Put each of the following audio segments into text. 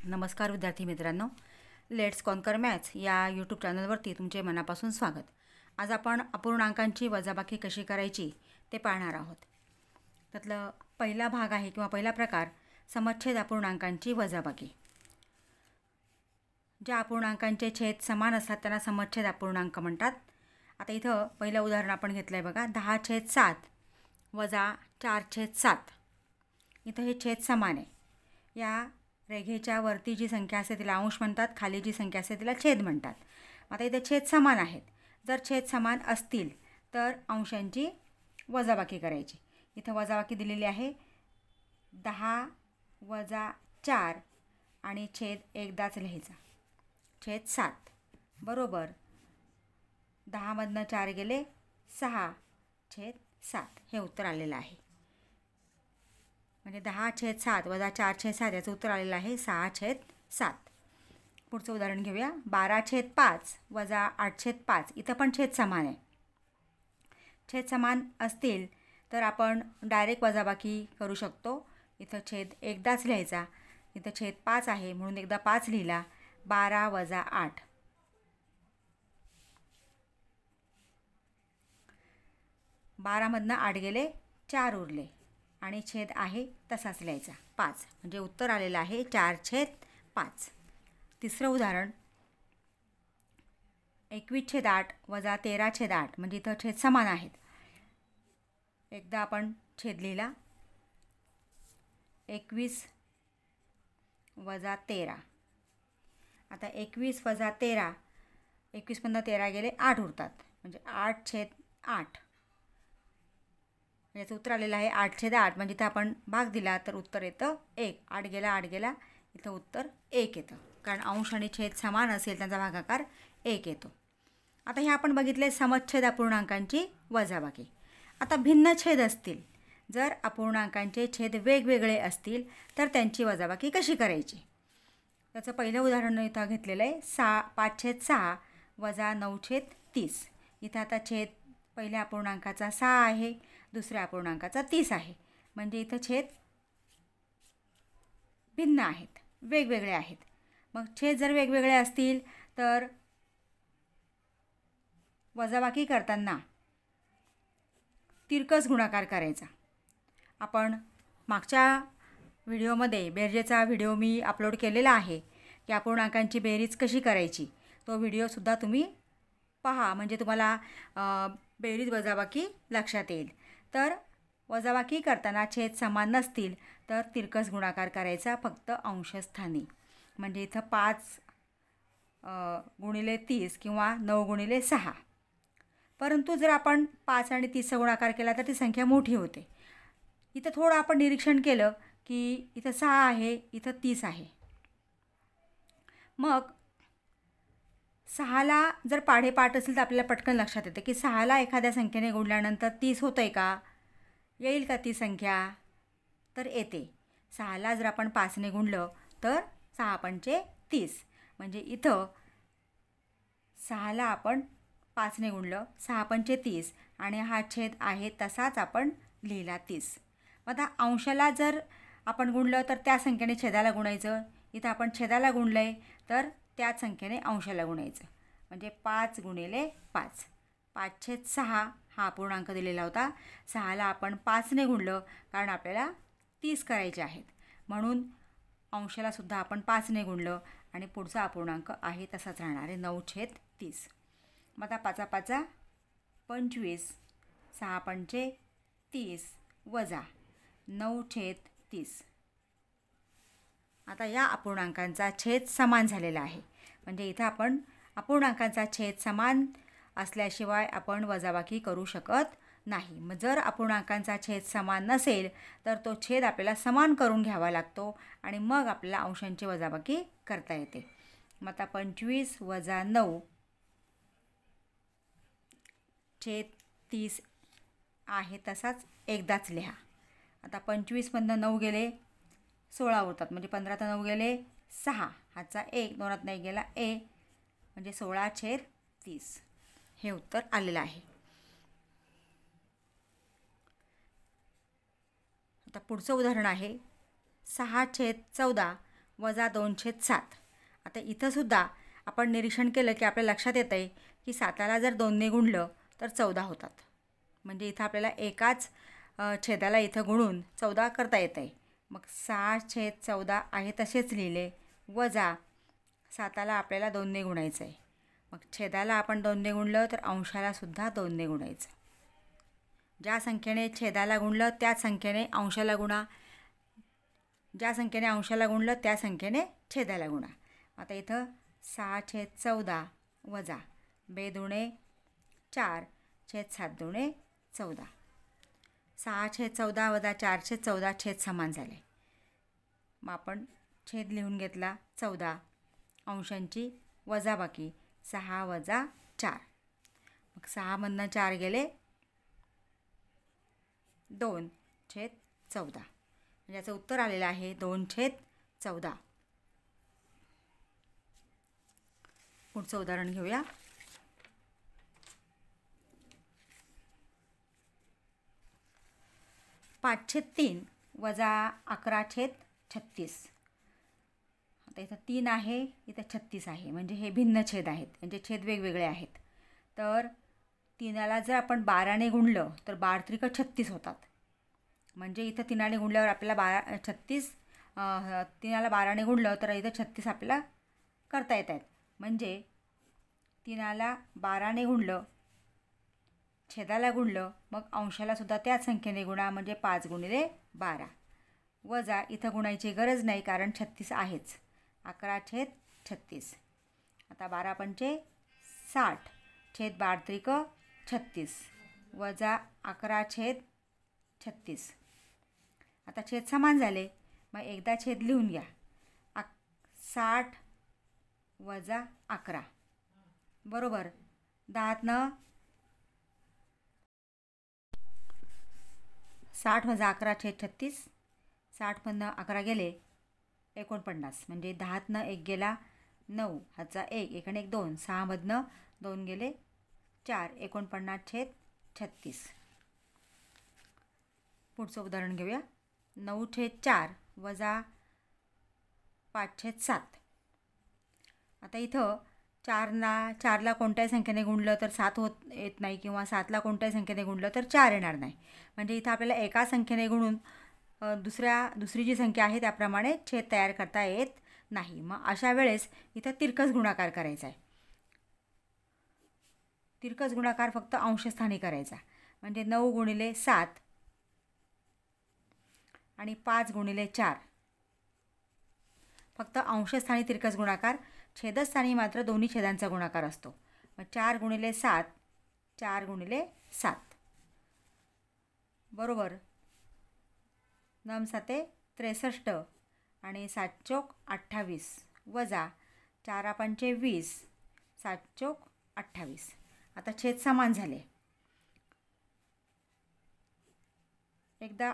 नमस्कार विद्यार्थी मित्रांनो, लेट्स कॉन्कर मॅथ्स या यूट्यूब चॅनलवरती तुमचे मनापासून स्वागत. आज आपण अपूर्णांकांची वजाबाकी कशी करायची ते पाहणार आहोत. त्यातलं पहिला भाग आहे किंवा पहिला प्रकार समच्छेद अपूर्णांकांची वजाबाकी. ज्या अपूर्णांकांचे छेद समान असतात त्यांना समच्छेद अपूर्णांक म्हणतात. आता इथं पहिलं उदाहरण आपण घेतलं आहे बघा, 10/7 वजा 4/7. इथं हे छेद समान आहे. या रेघेच्या वरती जी संख्या असते तिला अंश म्हणतात, खाली जी संख्या असते तिला छेद म्हणतात. आता इथे छेद समान आहेत. जर छेद समान असतील तर अंशांची वजाबाकी करायची. इथं वजाबाकी दिलेली आहे 10 वजा 4 आणि छेद एकदाच लिहायचा, छेद 7 बरोबर 10मधनं 4 गेले 6/7. हे उत्तर आलेलं आहे. म्हणजे 10/7 वजा 4/7 याचं उत्तर आलेलं आहे 6/7. पुढचं उदाहरण घेऊया. 12/5 वजा 8/5. इथं पण छेद समान आहे. छेद समान असतील तर आपण डायरेक्ट वजाबाकी करू शकतो. इथं छेद एकदाच लिहायचा. इथं छेद 5 आहे म्हणून एकदा 5 लिहिला. 12 वजा 8. 12मधनं 8 गेले 4 उरले आणि छेद आहे तसाच लिहायचा 5. म्हणजे उत्तर आलेलं आहे 4/5. तिसरं उदाहरण 21/8 वजा 13/8. म्हणजे इथं छेद समान आहेत. एकदा आपण छेद लिहिला 21 वजा 13. आता 21 वजा 13, 21मधनं 13 गेले 8 उरतात. म्हणजे 8/8. याचं उत्तर आलेलं आहे 8/8. म्हणजे इथं आपण भाग दिला तर उत्तर येतं 1. 8 गेला 8 गेला, इथं उत्तर 1 येतं. कारण अंश आणि छेद समान असेल त्यांचा भागाकार 1 येतो. आता हे आपण बघितले समच्छेद अपूर्णांकांची वजाबाकी. आता भिन्न छेद असतील, जर अपूर्णांकांचे छेद वेगवेगळे असतील तर त्यांची वजाबाकी कशी करायची. त्याचं पहिलं उदाहरण इथं घेतलेलं आहे 5/6 वजा 9/30. इथं आता छेद पहिल्या अपूर्णांकाचा 6 आहे, दुसऱ्या अपूर्णांकाचा 30 आहे. म्हणजे इथं छेद भिन्न आहेत, वेगवेगळे आहेत. मग छेद जर वेगवेगळे असतील तर वजाबाकी करताना तिरकस गुणाकार करायचा. आपण मागच्या व्हिडिओमध्ये बेरजेचा व्हिडिओ मी अपलोड केलेला आहे की अपूर्णांकांची बेरीज कशी करायची. तो व्हिडिओसुद्धा तुम्ही पहा, म्हणजे तुम्हाला बेरीज वजाबाकी लक्षात येईल. तर वजाबाकी करताना छेद समान नसतील तर तिरकस गुणाकार करायचा फक्त अंशस्थानी. म्हणजे इथं 5 गुणिले 30 किंवा 9 गुणिले 6. परंतु जर आपण 5 आणि 30चा गुणाकार केला तर ती संख्या मोठी होते. इथं थोडं आपण निरीक्षण केलं की इथं 6 आहे, इथं 30 आहे. मग 6ला जर पाढेपाठ असेल तर आपल्याला पटकन लक्षात येतं की 6ला एखाद्या संख्येने गुणल्यानंतर 30 होतं आहे का, येईल का ती संख्या, तर येते. 6ला जर आपण 5ने गुणलं तर 6×5 30. म्हणजे इथं 6ला आपण 5ने गुणलं, 6×5 30 आणि हा छेद आहे तसाच आपण लिहिला 30. मग आता अंशाला जर आपण गुणलं तर त्या संख्येने छेदाला गुणायचं. इथं आपण छेदाला गुणलं आहे तर त्याच संख्येने अंशाला गुणायचं. म्हणजे 5 गुणिले 5. 5/6 हा अपूर्णांक दिलेला होता. 6ला आपण 5ने गुणलं कारण आपल्याला 30 करायचे आहेत. म्हणून अंशालासुद्धा आपण 5ने गुणलं आणि पुढचा अपूर्णांक आहे तसाच राहणार आहे 9/30. मग आता 5×5 25, 6×5 30 वजा 9/30. आता या अपूर्णांकांचा छेद समान झालेला आहे. म्हणजे इथं आपण अपूर्णांकांचा छेद समान असल्याशिवाय आपण वजाबाकी करू शकत नाही. मग जर अपूर्णांकांचा छेद समान नसेल तर तो छेद आपल्याला समान करून घ्यावा लागतो आणि मग आपल्याला अंशांची वजाबाकी करता येते. मग आता 25 वजा 9 छेद 30 आहे तसाच एकदाच लिहा. आता 25मधनं 9 गेले 16 उरतात. म्हणजे 15 तर 9 गेले 6, हाचा 1, 2त 1 गेला म्हणजे 16/30. हे उत्तर आलेलं आहे. आता पुढचं उदाहरण आहे 6/14 वजा 2/7. आता इथंसुद्धा आपण निरीक्षण केलं की आपल्या लक्षात येतं आहे की 7ला जर 2ने गुणलं तर 14 होतात. म्हणजे इथं आपल्याला एकाच छेदाला इथं गुणून 14 करता येतं आहे. मग 6/14 आहे तसेच लिहिले, वजा 7ला आपल्याला 2ने गुणायचं आहे. मग छेदाला आपण 2ने गुणलं तर अंशालासुद्धा 2ने गुणायचं. ज्या संख्येने छेदाला गुणलं त्याच संख्येने अंशाला गुणा, ज्या संख्येने अंशाला गुणलं त्या संख्येने छेदाला गुणा. आता इथं 6/14 वजा 2 दुणे 4/7 दुणे 14. 6/14 वजा 4/14 छेद समान झाले. मग आपण छेद लिहून घेतला 14, अंशांची वजाबाकी 6 वजा 4. मग 6मधनं 4 गेले 2/14. म्हणजे याचं उत्तर आलेलं आहे 2/14. पुढचं उदाहरण घेऊया. 5/3 वजा 11/36. आता इथं 3 आहे, इथं 36 आहे, म्हणजे हे भिन्न छेद आहेत, यांचे छेद वेगवेगळे आहेत. तर 3ला जर आपण 12ने गुणलं तर 12 × 36 होतात. म्हणजे इथं 3ने गुणल्यावर आपल्याला 36, 3ला 12ने गुणलं तर इथं 36 आपल्याला करता येत आहेत. म्हणजे 3ला 12ने गुणलं, छेदाला गुणलं, मग अंशालासुद्धा त्याच संख्येने गुणा, म्हणजे 5 × 12. वजा इथं गुणायची गरज नाही कारण 36 आहेच, 11/36. आता 12×5 60 छेद 12 × 36 वजा 11/36. आता छेद समान झाले, मग एकदा छेद लिहून घ्या. 60 वजा 11 बरोबर 10 60 वजा 11/36. 60मधनं 11 गेले 49, म्हणजे 10 1 गेला 9, हाचा 1, 1 आणि 1 2, 6मधनं 2 गेले 4, 49/36. पुढचं उदाहरण घेऊया. 9/4 वजा 5/7. आता इथं 4ला कोणत्याही संख्येने गुणलं तर 7 येत नाही, किंवा 7ला कोणत्याही संख्येने गुणलं तर 4 येणार नाही. म्हणजे इथं आपल्याला एका संख्येने गुणून दुसरी जी संख्या आहे त्याप्रमाणे छेद तयार करता येत नाही. मग अशा वेळेस इथं तिरकस गुणाकार करायचा आहे. तिरकस गुणाकार फक्त अंशस्थानी करायचा. म्हणजे 9 × 7 आणि 5 × 4. फक्त अंशस्थानी तिरकस गुणाकार, छेदस्थानी मात्र दोन्ही छेदांचा गुणाकार असतो. मग 4 × 7 4 × 7 बरोबर 9×7 63 आणि 7×4 28 वजा 4×5 20 7×4 28. आता छेद समान झाले. एकदा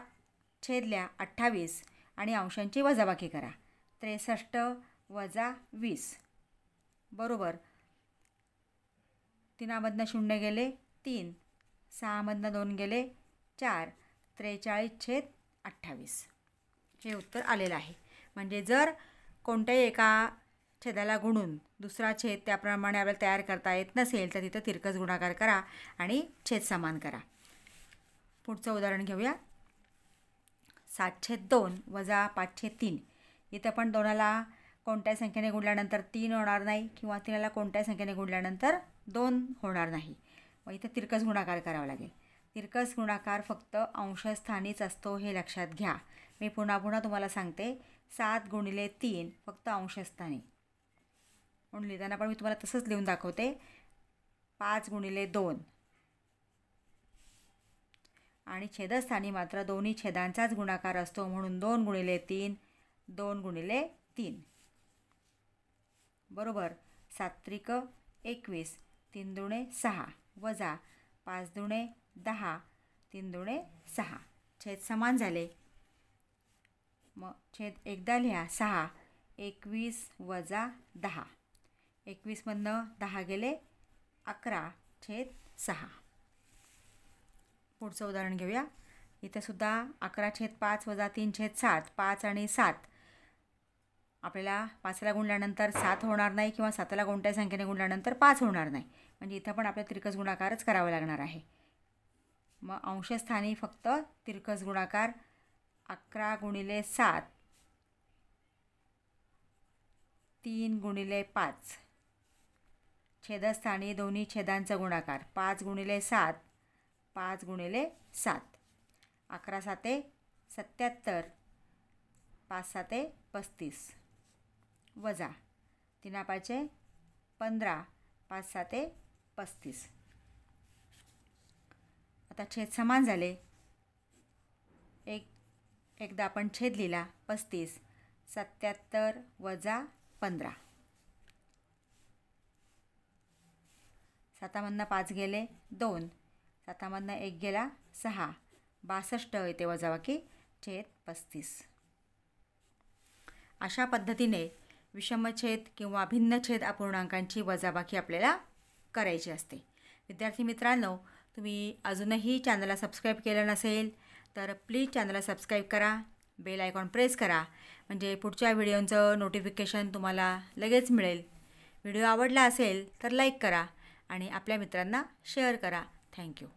छेदल्या 28 आणि अंशांची वजाबाकी करा. 63 वजा 20 बरोबर 3मधनं 0 गेले 3, 6मधनं 2 गेले 4, 43/28. हे उत्तर आलेलं आहे. म्हणजे जर कोणत्याही एका छेदाला गुणून दुसरा छेद त्याप्रमाणे आपल्याला तयार करता येत नसेल तर तिथं तिरकस गुणाकार करा आणि छेद समान करा. पुढचं उदाहरण घेऊया. 7/2 वजा 5/3. इथं पण 2ला कोणत्याही संख्येने गुणल्यानंतर 3 होणार नाही, किंवा 3ला कोणत्याही संख्येने गुणल्यानंतर 2 होणार नाही. मग इथं तिरकस गुणाकार करावा लागेल. तिरकस गुणाकार फक्त अंशस्थानीच असतो, हे लक्षात घ्या. मी पुन्हा तुम्हाला सांगते. 7 × 3 फक्त अंशस्थानी. म्हणून लिहिताना पण मी तुम्हाला तसंच लिहून दाखवते. 5 × 2 आणि छेदस्थानी मात्र दोन्ही छेदांचाच गुणाकार असतो, म्हणून 2 × 3 2 × 3 बरोबर 7 × 21 3 दुणे 6 वजा 5 दुणे 10 3 दुणे 6. छेद समान झाले. मग छेद एकदा लिहा. 6 21 वजा 10. 21मधनं 10 गेले 11/6. पुढचं उदाहरण घेऊया. इथंसुद्धा 11/5 वजा 3/7 5 आणि 7 आपल्याला 5ला गुणल्यानंतर 7 होणार नाही किंवा 7ला कोणत्याही संख्येने गुणल्यानंतर 5 होणार नाही. म्हणजे इथं पण आपल्याला तिरकस गुणाकारच करावा लागणार आहे. मग अंशस्थानी फक्त तिरकस गुणाकार 11 गुणिले 7 3 गुणिले 5. छेदस्थानी दोन्ही छेदांचा गुणाकार 5 गुणिले 7 5 गुणिले 7. 11 साते 77 5 साते 35 वजा 3 पाचे 15 5 साते 35. आता छेद समान झाले. एकदा आपण छेद लिहिला 35 77 वजा 15. 7मधनं 5 गेले 2 7मधनं 1 गेला 6 62 येते वजाबाकी छेद 35. अशा पद्धतीने विषमछेद किंवा भिन्नछेद अपूर्णांकांची वजाबाकी आपल्याला करायची असते. विद्यार्थी मित्रांनो, तुम्ही अजूनही चॅनलला सबस्क्राईब केलं नसेल तर प्लीज चॅनलला सबस्क्राईब करा, बेल आयकॉन प्रेस करा, म्हणजे पुढच्या व्हिडिओचं नोटिफिकेशन तुम्हाला लगेच मिळेल. व्हिडिओ आवडला असेल तर लाईक करा आणि आपल्या मित्रांना शेअर करा. थँक्यू.